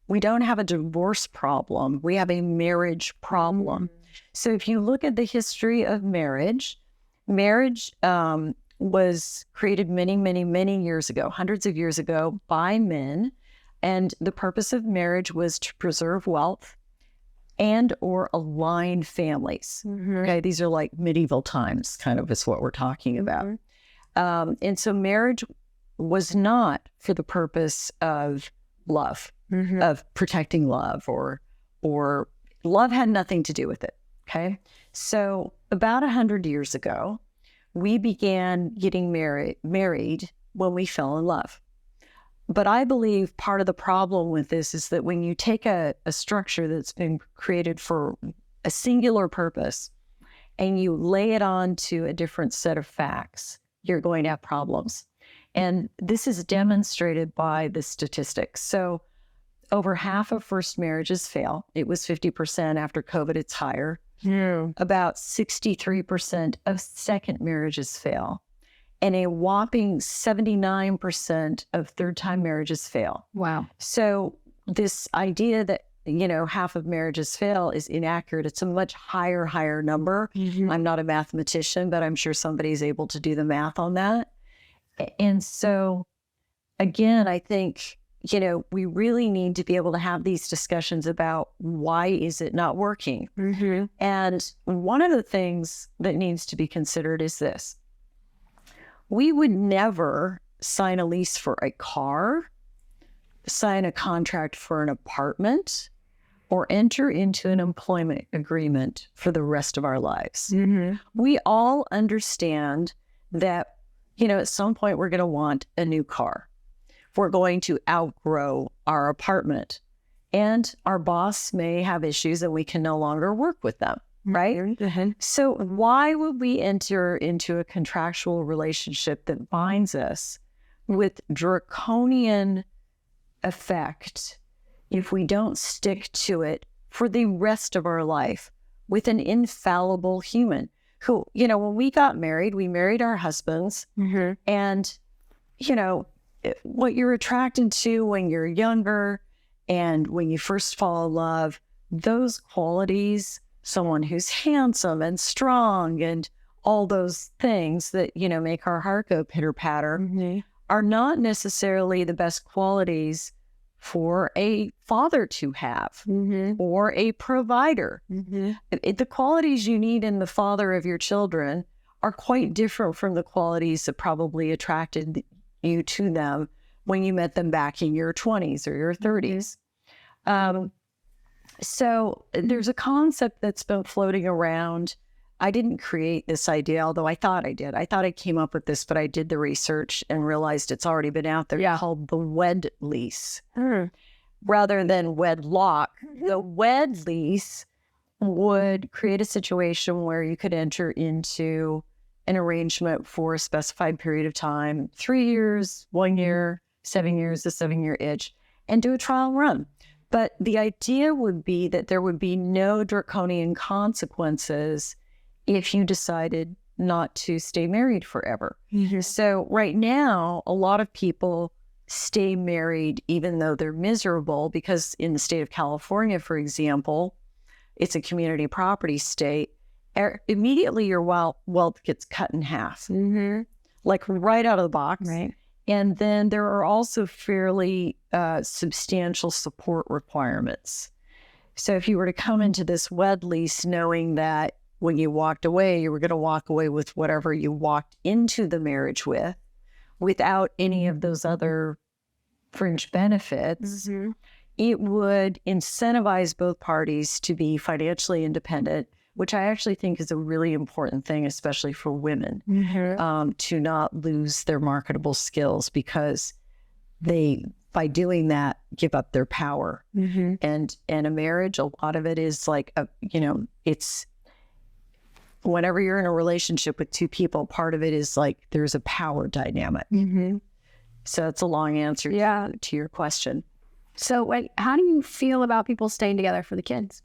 we don't have a divorce problem. We have a marriage problem. So if you look at the history of marriage, marriage was created many, many, many years ago, hundreds of years ago by men. And the purpose of marriage was to preserve wealth and or align families. Okay, these are like medieval times, kind of is what we're talking about. And so marriage was not for the purpose of love, of protecting love, or love had nothing to do with it. Okay, so about 100 years ago, we began getting married when we fell in love. But I believe part of the problem with this is that when you take a structure that's been created for a singular purpose and you lay it onto a different set of facts, you're going to have problems. And this is demonstrated by the statistics. So over half of first marriages fail. It was 50%. After COVID, it's higher. About 63% of second marriages fail. And a whopping 79% of third-time marriages fail. Wow. So this idea that, half of marriages fail is inaccurate. It's a much higher number. I'm not a mathematician, but I'm sure somebody's able to do the math on that. And so, again, I think, we really need to be able to have these discussions about why is it not working? And one of the things that needs to be considered is this. We would never sign a lease for a car, sign a contract for an apartment, or enter into an employment agreement for the rest of our lives. We all understand that, at some point we're going to want a new car. We're going to outgrow our apartment, and our boss may have issues and we can no longer work with them. Right? So why would we enter into a contractual relationship that binds us with draconian effect if we don't stick to it for the rest of our life with an infallible human who, when we got married, we married our husbands. And, what you're attracted to when you're younger and when you first fall in love, those qualities, someone who's handsome and strong and all those things that, make our heart go pitter patter, are not necessarily the best qualities for a father to have or a provider. The qualities you need in the father of your children are quite different from the qualities that probably attracted you to them when you met them back in your 20s or your 30s. So there's a concept that's been floating around. I didn't create this idea, although I thought I did. I thought I came up with this, but I did the research and realized it's already been out there, called the Wed Lease. Rather than wedlock, the Wed Lease would create a situation where you could enter into an arrangement for a specified period of time, 3 years, 1 year, 7 years, a 7-year itch, and do a trial run. But the idea would be that there would be no draconian consequences if you decided not to stay married forever. So right now, a lot of people stay married even though they're miserable, because in the state of California, for example, it's a community property state. Immediately your wealth gets cut in half, like right out of the box. Right. And then there are also fairly substantial support requirements. So if you were to come into this Wed Lease knowing that when you walked away, you were going to walk away with whatever you walked into the marriage with, without any of those other fringe benefits, it would incentivize both parties to be financially independent, which I actually think is a really important thing, especially for women, to not lose their marketable skills, because they, by doing that, give up their power. And a marriage, a lot of it is like, it's whenever you're in a relationship with two people, part of it is like there's a power dynamic. So that's a long answer to your question. So how do you feel about people staying together for the kids?